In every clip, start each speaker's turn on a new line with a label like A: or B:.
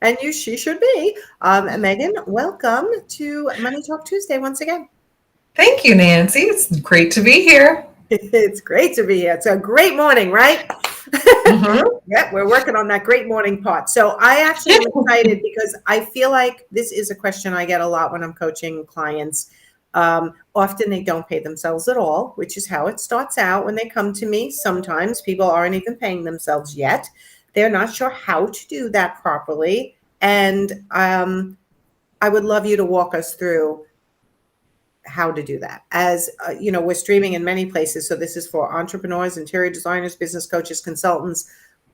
A: And she should be. Megan, welcome to Money Talk Tuesday once again.
B: Thank you, Nancy. It's great to be here.
A: It's great to be here. It's a great morning, right?
B: Hmm.
A: Yeah, we're working on that great morning part. So I actually am excited because I feel like this is a question I get a lot when I'm coaching clients. Often they don't pay themselves at all, which is how it starts out when they come to me. Sometimes people aren't even paying themselves yet. They're not sure how to do that properly. And I would love you to walk us through how to do that. As we're streaming in many places. So this is for entrepreneurs, interior designers, business coaches, consultants,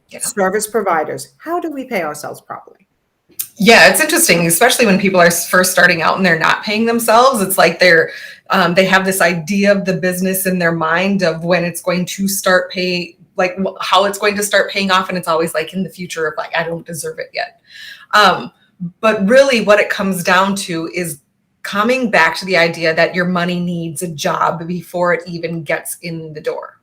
B: Yeah.
A: service providers. How do we pay ourselves properly?
B: Yeah, it's interesting, especially when people are first starting out and they're not paying themselves. It's like they have this idea of the business in their mind of when it's going to start like how it's going to start paying off, and it's always like in the future of like I don't deserve it yet. But really, what it comes down to is coming back to the idea that your money needs a job before it even gets in the door.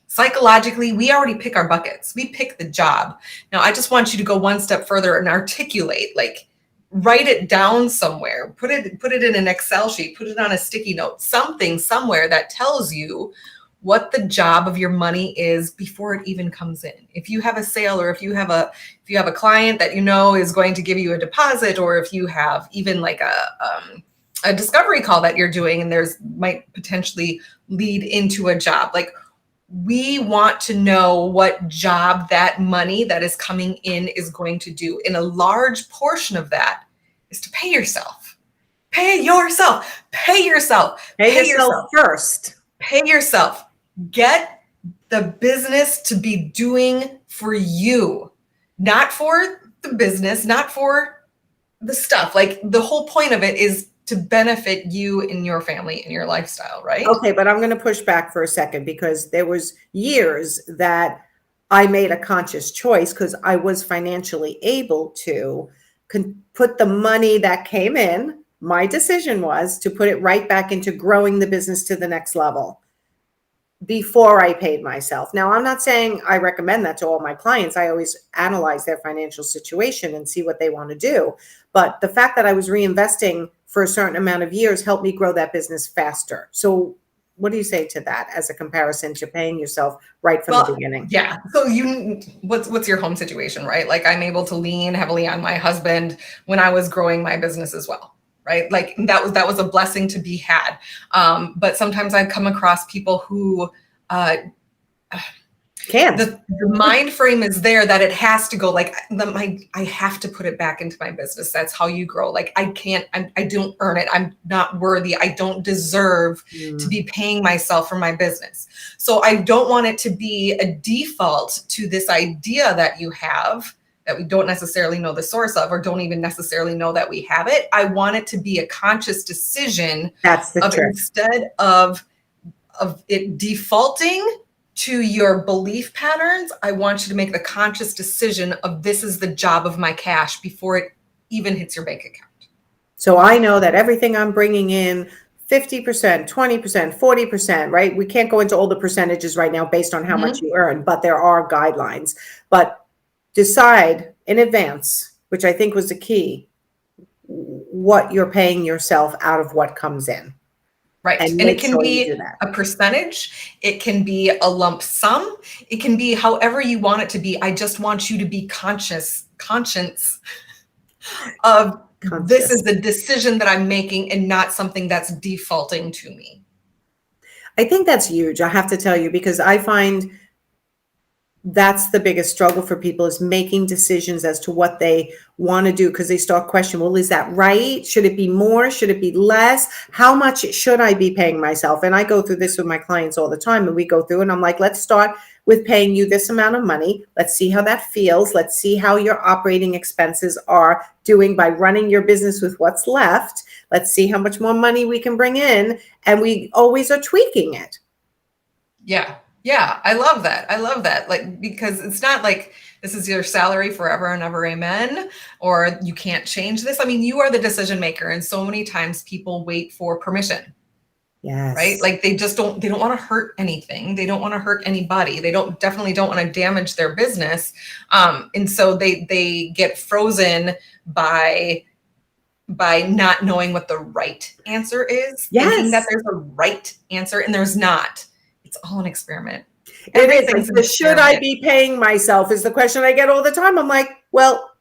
B: Psychologically, we already pick our buckets. We pick the job. Now, I just want you to go one step further and articulate, like write it down somewhere, put it in an Excel sheet, put it on a sticky note, something somewhere that tells you what the job of your money is before it even comes in. If you have a sale, or if you have a client that you know is going to give you a deposit, or if you have even like a discovery call that you're doing and there's might potentially lead into a job, like we want to know what job that money that is coming in is going to do. And a large portion of that is to pay yourself. Pay yourself. Pay yourself.
A: Pay yourself first.
B: Pay yourself. Get the business to be doing for you, not for the business, not for the stuff. Like the whole point of it is to benefit you and your family and your lifestyle, right?
A: Okay, but I'm going to push back for a second because there was years that I made a conscious choice because I was financially able to put the money that came in. My decision was to put it right back into growing the business to the next level before I paid myself. Now, I'm not saying I recommend that to all my clients. I always analyze their financial situation and see what they want to do. But the fact that I was reinvesting for a certain amount of years helped me grow that business faster. So what do you say to that as a comparison to paying yourself right from the beginning?
B: Yeah. So what's your home situation, right? Like I'm able to lean heavily on my husband when I was growing my business as well. Right. Like that was a blessing to be had. But sometimes I come across people who
A: can't.
B: The mind frame is there that it has to go like I have to put it back into my business. That's how you grow. Like I don't earn it. I'm not worthy. I don't deserve to be paying myself for my business. So I don't want it to be a default to this idea that you have that we don't necessarily know the source of, or don't even necessarily know that we have it. I want it to be a conscious decision.
A: That's the trick.
B: Instead of it defaulting to your belief patterns, I want you to make the conscious decision of this is the job of my cash before it even hits your bank account.
A: So I know that everything I'm bringing in, 50%, 20%, 40%, right? We can't go into all the percentages right now based on how much you earn, but there are guidelines. But decide in advance, which I think was the key, what you're paying yourself out of what comes in.
B: Right. And it can be a percentage. It can be a lump sum. It can be however you want it to be. I just want you to be conscious of this is the decision that I'm making and not something that's defaulting to me.
A: I think that's huge. I have to tell you, because I find that's the biggest struggle for people, is making decisions as to what they want to do, because they start questioning, well, is that right? Should it be more? Should it be less? How much should I be paying myself? And I go through this with my clients all the time, and we go through and I'm like, let's start with paying you this amount of money. Let's see how that feels. Let's see how your operating expenses are doing by running your business with what's left. Let's see how much more money we can bring in. And we always are tweaking it.
B: Yeah. Yeah, I love that. I love that. Like, because it's not like this is your salary forever and ever, amen, or you can't change this. I mean, you are the decision maker. And so many times people wait for permission.
A: Yes.
B: right? Like they don't want to hurt anything. They don't want to hurt anybody. They definitely don't want to damage their business. And so they get frozen by not knowing what the right answer is, thinking that
A: Yes.
B: there's a right answer, and there's not. It's all an experiment.
A: It is.
B: Everything's an
A: Like, should I
B: experiment.
A: be paying myself is the question I get all the time. I'm like, well,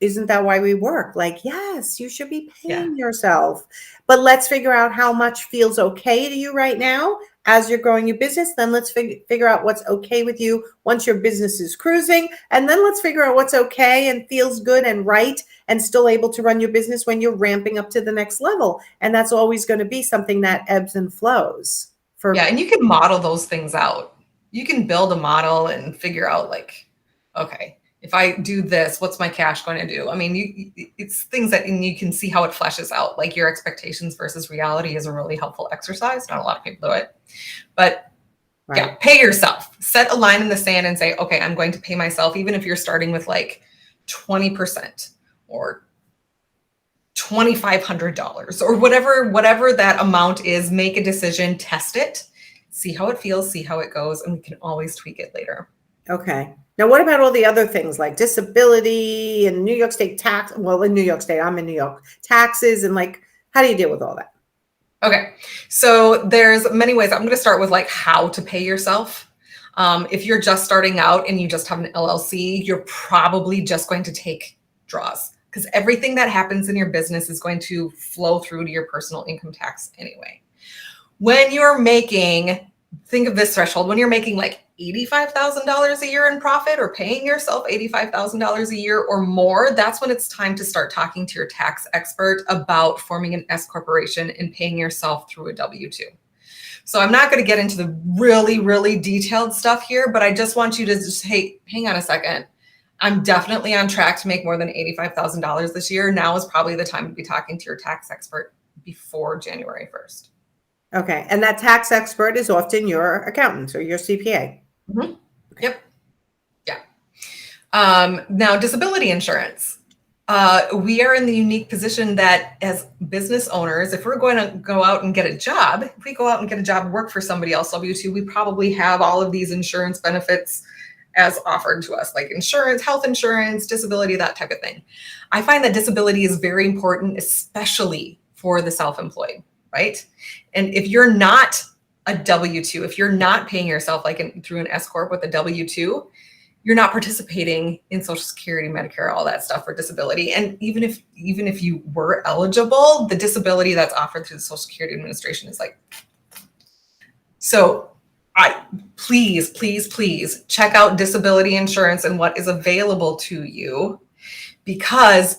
A: isn't that why we work? Like, yes, you should be
B: Yeah.
A: paying yourself. But let's figure out how much feels okay to you right now as you're growing your business. Then let's figure out what's okay with you once your business is cruising. And then let's figure out what's okay and feels good and right and still able to run your business when you're ramping up to the next level. And that's always going to be something that ebbs and flows.
B: Yeah, and you can model those things out. You can build a model and figure out like, okay, if I do this, what's my cash going to do? I mean, it's things that, and you can see how it fleshes out. Like your expectations versus reality is a really helpful exercise. Not a lot of people do it, but yeah, pay yourself. Set a line in the sand and say, okay, I'm going to pay myself, even if you're starting with like 20% or $2,500 or whatever that amount is. Make a decision, test it, see how it feels, see how it goes, and we can always tweak it later.
A: Okay. Now, what about all the other things like disability and New York State tax? Well, in New York State, I'm in New York, taxes, and like, how do you deal with all that?
B: Okay. So there's many ways. I'm going to start with like how to pay yourself. If you're just starting out and you just have an LLC, you're probably just going to take draws, because everything that happens in your business is going to flow through to your personal income tax anyway. When you're making, think of this threshold, when you're making like $85,000 a year in profit or paying yourself $85,000 a year or more, that's when it's time to start talking to your tax expert about forming an S corporation and paying yourself through a W-2. So I'm not going to get into the really, really detailed stuff here, but I just want you to just, hey, hang on a second. I'm definitely on track to make more than $85,000 this year. Now is probably the time to be talking to your tax expert before January 1st.
A: Okay. And that tax expert is often your accountant or your CPA.
B: Mm-hmm. Yep. Yeah. Now, disability insurance. We are in the unique position that as business owners, if we're going to go out and get a job, if we go out and get a job and work for somebody else, W-2, we probably have all of these insurance benefits as offered to us, like insurance, health insurance, disability, that type of thing. I find that disability is very important, especially for the self-employed, right? And if you're not a W-2, if you're not paying yourself like through an S corp with a W-2, you're not participating in Social Security, Medicare, all that stuff for disability. And even if you were eligible, the disability that's offered through the Social Security Administration is like, so please check out disability insurance and what is available to you, because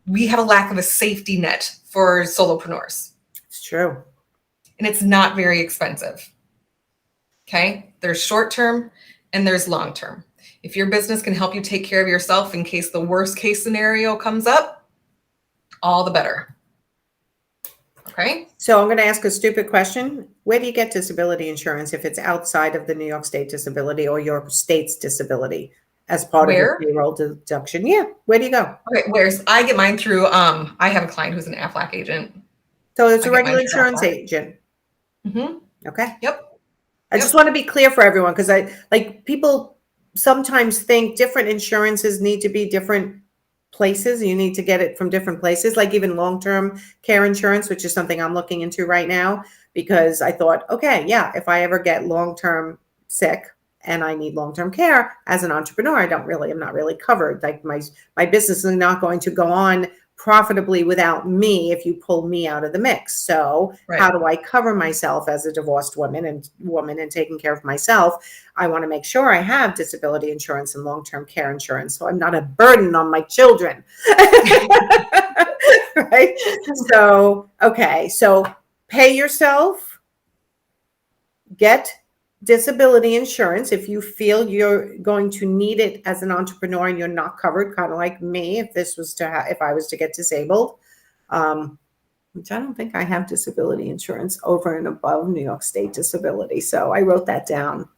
B: we have a lack of a safety net for solopreneurs.
A: It's true.
B: And it's not very expensive. Okay. There's short-term and there's long-term. If your business can help you take care of yourself in case the worst case scenario comes up, all the better. Okay.
A: So I'm going to ask a stupid question. Where do you get disability insurance if it's outside of the New York State disability or your state's disability as part of your payroll deduction? Yeah. Where do you go?
B: Okay. I get mine through, I have a client who's an AFLAC agent.
A: So it's a regular insurance agent.
B: Mm-hmm.
A: Okay.
B: Yep.
A: I just want to be clear for everyone, because people sometimes think different insurances need to be different places. You need to get it from different places, like even long-term care insurance, which is something I'm looking into right now, because I thought, okay, yeah, if I ever get long-term sick and I need long-term care as an entrepreneur, I'm not really covered. Like my business is not going to go on profitably without me if you pull me out of the mix. So how do I cover myself as a divorced woman and taking care of myself? I want to make sure I have disability insurance and long-term care insurance, so I'm not a burden on my children. Right? So, okay. So pay yourself, get disability insurance if you feel you're going to need it as an entrepreneur and you're not covered, kind of like me if I was to get disabled, which I don't think I have disability insurance over and above New York State disability. So I wrote that down.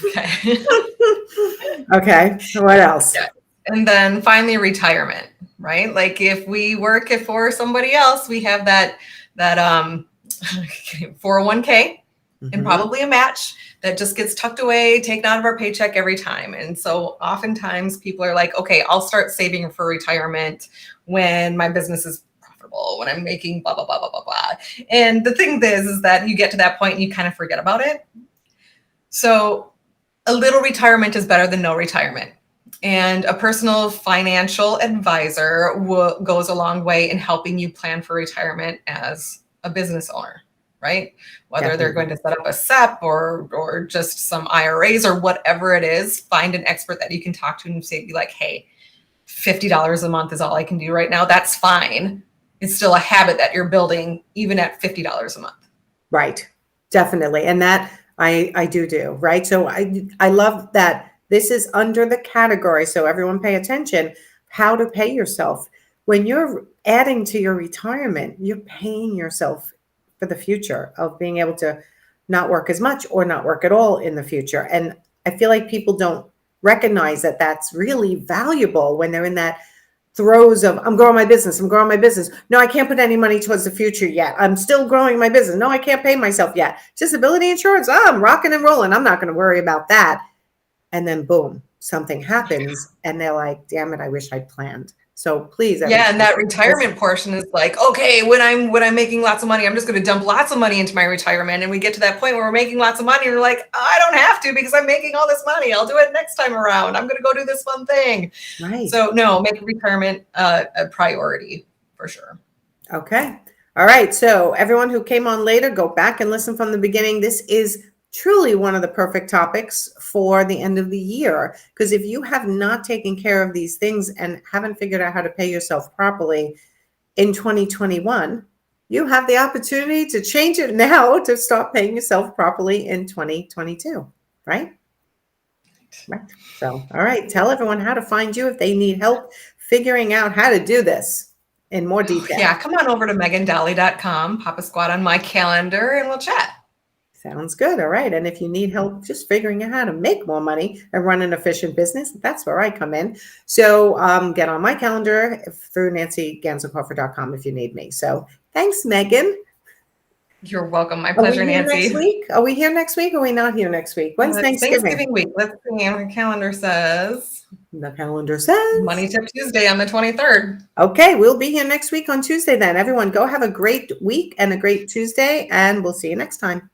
B: Okay.
A: Okay. So what else?
B: Yeah. And then finally, retirement, right? Like if we work for somebody else, we have that 401k and
A: Mhm.
B: probably a match that just gets tucked away, taken out of our paycheck every time. And so oftentimes people are like, okay, I'll start saving for retirement when my business is profitable, when I'm making blah, blah, blah, blah, blah, blah. And the thing is that you get to that point and you kind of forget about it. So a little retirement is better than no retirement. And a personal financial advisor goes a long way in helping you plan for retirement as a business owner, right? Whether they're going to set up a SEP or just some IRAs or whatever it is, find an expert that you can talk to and say, be like, hey, $50 a month is all I can do right now. That's fine. It's still a habit that you're building even at $50 a month.
A: Right. Definitely. And that I do, right? So I love that this is under the category. So everyone pay attention, how to pay yourself. When you're adding to your retirement, you're paying yourself for the future of being able to not work as much or not work at all in the future. And I feel like people don't recognize that that's really valuable when they're in that throes of I'm growing my business. No, I can't put any money towards the future yet. I'm still growing my business. No, I can't pay myself yet. Disability insurance. I'm rocking and rolling. I'm not going to worry about that. And then boom, something happens and they're like, damn it, I wish I'd planned. So please,
B: Yeah, and
A: everybody,
B: that retirement portion is like, okay, when I'm making lots of money, I'm just going to dump lots of money into my retirement. And we get to that point where we're making lots of money, and we're like, oh, I don't have to because I'm making all this money. I'll do it next time around. I'm going to go do this one thing.
A: right.
B: So no, make retirement a priority for sure.
A: Okay. All right. So everyone who came on later, go back and listen from the beginning. This is truly one of the perfect topics for the end of the year. Because if you have not taken care of these things and haven't figured out how to pay yourself properly in 2021, you have the opportunity to change it now to start paying yourself properly in 2022, right? Right. So, all right. Tell everyone how to find you if they need help figuring out how to do this in more detail.
B: Yeah, come on over to megandahle.com, pop a squat on my calendar, and we'll chat.
A: Sounds good. All right. And if you need help just figuring out how to make more money and run an efficient business, that's where I come in. So get on my calendar through nancyganzelhofer.com if you need me. So thanks, Megan.
B: You're welcome. My pleasure, Nancy.
A: Next week? Are we here next week or are we not here next week? When's Thanksgiving?
B: Thanksgiving week. Let's see. My calendar says.
A: The calendar says.
B: Money Tip Tuesday on the 23rd.
A: Okay. We'll be here next week on Tuesday then. Everyone go have a great week and a great Tuesday, and we'll see you next time.